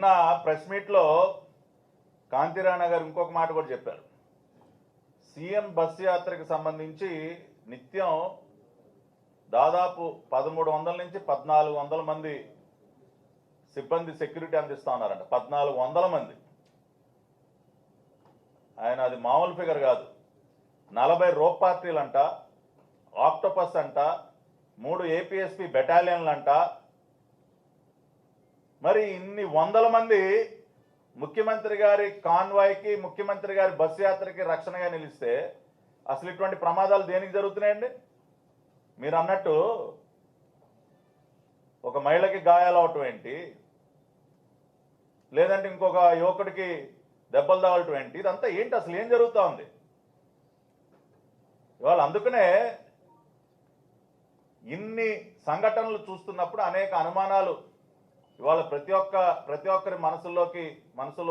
నిన్న ప్రెస్ మీట్లో కాంతిరాణా గారు ఇంకొక మాట కూడా చెప్పారు. సీఎం బస్సు యాత్రకు సంబంధించి నిత్యం దాదాపు 1300 నుంచి 1400 మంది సిబ్బంది సెక్యూరిటీ అందిస్తా ఉన్నారంట. 1400 మంది. ఆయన అది మామూలు ఫిగర్ కాదు. 40 రోప్ పార్టీలు అంట, ఆక్టోపస్ అంట, 3 ఏపీఎస్పీ బెటాలియన్లు అంట. మరి ఇన్ని వందల మంది ముఖ్యమంత్రి గారి కాన్వాయ్కి, ముఖ్యమంత్రి గారి బస్సు యాత్రకి రక్షణగా నిలిస్తే అసలు ఇటువంటి ప్రమాదాలు దేనికి జరుగుతున్నాయండి? మీరు అన్నట్టు ఒక మహిళకి గాయాలు అవటం ఏంటి, లేదంటే ఇంకొక యువకుడికి దెబ్బలు తగలటం ఏంటి, ఇదంతా ఏంటి? అసలు ఏం జరుగుతూ ఉంది ఇవాళ? అందుకనే ఇన్ని సంఘటనలు చూస్తున్నప్పుడు అనేక అనుమానాలు ఇవాళ ప్రతి ఒక్కరి మనసులో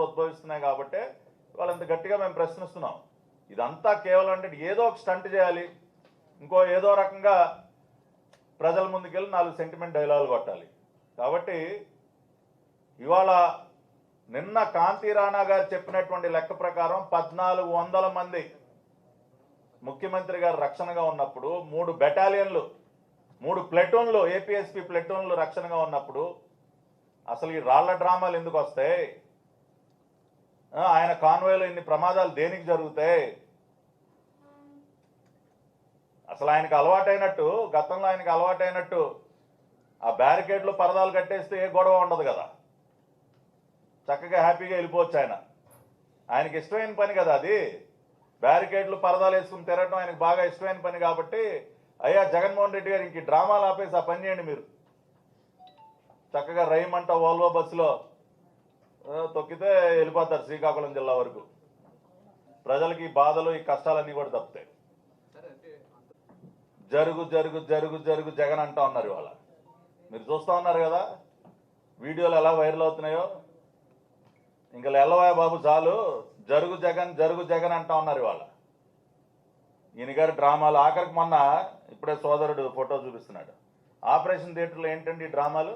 ఉద్భవిస్తున్నాయి. కాబట్టి ఇవాళ ఇంత గట్టిగా మేము ప్రశ్నిస్తున్నాం. ఇదంతా కేవలం అంటే ఏదో ఒక స్టంట్ చేయాలి, ఇంకో ఏదో రకంగా ప్రజల ముందుకెళ్ళి 4 సెంటిమెంట్ డైలాగులు కొట్టాలి. కాబట్టి ఇవాళ నిన్న కాంతిరాణా గారు చెప్పినటువంటి లెక్క ప్రకారం 1400 మంది ముఖ్యమంత్రి గారు రక్షణగా ఉన్నప్పుడు, 3 బెటాలియన్లు, 3 ప్లెటూన్లు, ఏపీఎస్పీ ప్లెటూన్లు రక్షణగా ఉన్నప్పుడు అసలు ఈ రాళ్ల డ్రామాలు ఎందుకు వస్తాయి? ఆయన కాన్వాయ్లో ఇన్ని ప్రమాదాలు దేనికి జరుగుతాయి? అసలు ఆయనకు అలవాటైనట్టు, గతంలో ఆయనకు అలవాటైనట్టు ఆ బ్యారికేడ్లు పరదాలు కట్టేస్తే ఏ గొడవ ఉండదు కదా, చక్కగా హ్యాపీగా వెళ్ళిపోవచ్చు. ఆయనకి ఇష్టమైన పని కదా అది. బ్యారికేడ్లు పరదాలు వేసుకుని తిరగడం ఆయనకు బాగా ఇష్టమైన పని. కాబట్టి అయ్యా జగన్మోహన్ రెడ్డి గారు, ఇంక డ్రామాలు ఆపేసి ఆ పని చేయండి. మీరు చక్కగా రైమంట వోల్వో బస్సులో తొక్కితే వెళ్ళిపోతారు శ్రీకాకుళం జిల్లా వరకు. ప్రజలకి ఈ బాధలు, ఈ కష్టాలన్నీ కూడా తప్పుతాయి. జరుగు జరుగు జరుగు జరుగు జగన్ అంటా ఉన్నారు ఇవాళ. మీరు చూస్తూ ఉన్నారు కదా వీడియోలు ఎలా వైరల్ అవుతున్నాయో. ఇంకా ఎల్లవాయ బాబు చాలు, జరుగు జగన్ అంటా ఉన్నారు ఇవాళ. ఈయన గారి డ్రామాలు. ఆఖరికి మొన్న ఇప్పుడే సోదరుడు ఫోటో చూపిస్తున్నాడు. ఆపరేషన్ థియేటర్లో ఏంటండి ఈ డ్రామాలు?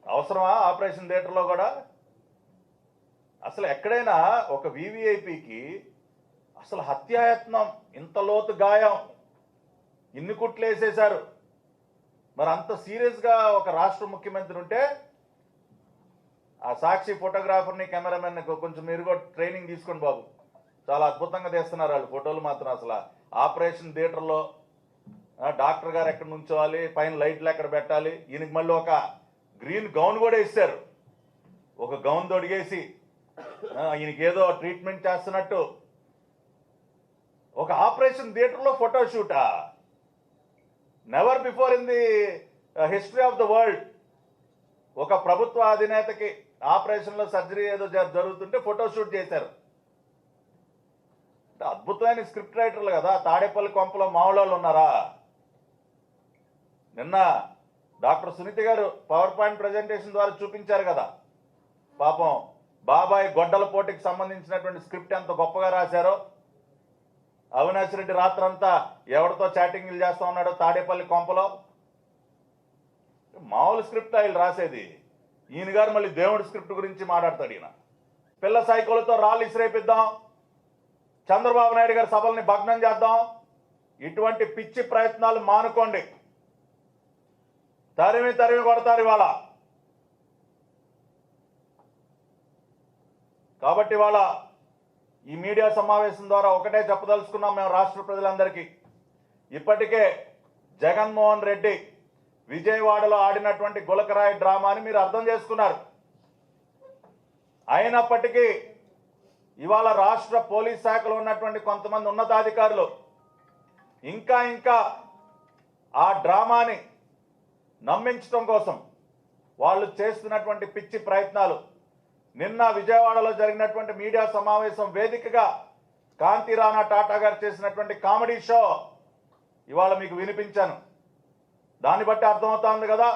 అవసరమా ఆపరేషన్ థియేటర్లో కూడా? అసలు ఎక్కడైనా ఒక వివిఐపికి అసలు హత్యాయత్నం, ఇంత లోతు గాయం, ఇన్ని కుట్లు వేసేశారు. మరి అంత సీరియస్గా ఒక రాష్ట్ర ముఖ్యమంత్రి ఉంటే ఆ సాక్షి ఫోటోగ్రాఫర్ని, కెమెరామెన్ని కొంచెం మీరు కూడా ట్రైనింగ్ తీసుకోండి బాబు. చాలా అద్భుతంగా తీస్తున్నారు వాళ్ళు ఫోటోలు మాత్రం. అసలు ఆపరేషన్ థియేటర్లో డాక్టర్ గారు ఎక్కడ నుంచోవాలి, పైన లైట్లు ఎక్కడ పెట్టాలి, ఈయనకి మళ్ళీ ఒక గ్రీన్ గౌన్ కూడా ఇస్తారు. ఒక గౌన్ తొడిగేసి ఈయనకి ఏదో ట్రీట్మెంట్ చేస్తున్నట్టు ఒక ఆపరేషన్ థియేటర్లో ఫోటోషూటా? Never before in the history of the world. ఒక ప్రభుత్వ అధినేతకి ఆపరేషన్లో సర్జరీ ఏదో జరుగుతుంటే ఫోటోషూట్ చేశారు. అద్భుతమైన స్క్రిప్ట్ రైటర్లు కదా. తాడేపల్లి కొంపలో మామూలు ఉన్నారా? నిన్న డాక్టర్ సునీత గారు పవర్ పాయింట్ ప్రజెంటేషన్ ద్వారా చూపించారు కదా. పాపం బాబాయ్ గొడ్డల పోటీకి సంబంధించినటువంటి స్క్రిప్ట్ ఎంత గొప్పగా రాశారో. అవినాష్ రెడ్డి రాత్రంతా ఎవరితో చాటింగ్లు చేస్తూ ఉన్నాడో తాడేపల్లి కొంపలో. మామూలు స్క్రిప్ట్ ఆయన రాసేది. ఈయన గారు మళ్ళీ దేవుడి స్క్రిప్ట్ గురించి మాట్లాడతాడు. ఈయన పిల్ల సైకోలతో రాళ్ళు ఇసిరేపిద్దాం, చంద్రబాబు నాయుడు గారి సభల్ని భగ్నం చేద్దాం, ఇటువంటి పిచ్చి ప్రయత్నాలు మానుకోండి. తరిమి కొడతారు ఇవాళ. కాబట్టి ఇవాళ ఈ మీడియా సమావేశం ద్వారా ఒకటే చెప్పదలుచుకున్నాం మేము రాష్ట్ర ప్రజలందరికీ. ఇప్పటికే జగన్మోహన్ రెడ్డి విజయవాడలో ఆడినటువంటి గులకరాయి డ్రామాని మీరు అర్థం చేసుకున్నారు. అయినప్పటికీ ఇవాళ రాష్ట్ర పోలీస్ శాఖలో ఉన్నటువంటి కొంతమంది ఉన్నతాధికారులు ఇంకా ఆ డ్రామాని నమ్మించడం కోసం వాళ్ళు చేస్తున్నటువంటి పిచ్చి ప్రయత్నాలు. నిన్న విజయవాడలో జరిగినటువంటి మీడియా సమావేశం వేదికగా కాంతిరాణా టాటా గారు చేసినటువంటి కామెడీ షో ఇవాళ మీకు వినిపించాను. దాన్ని బట్టి అర్థమవుతోంది కదా.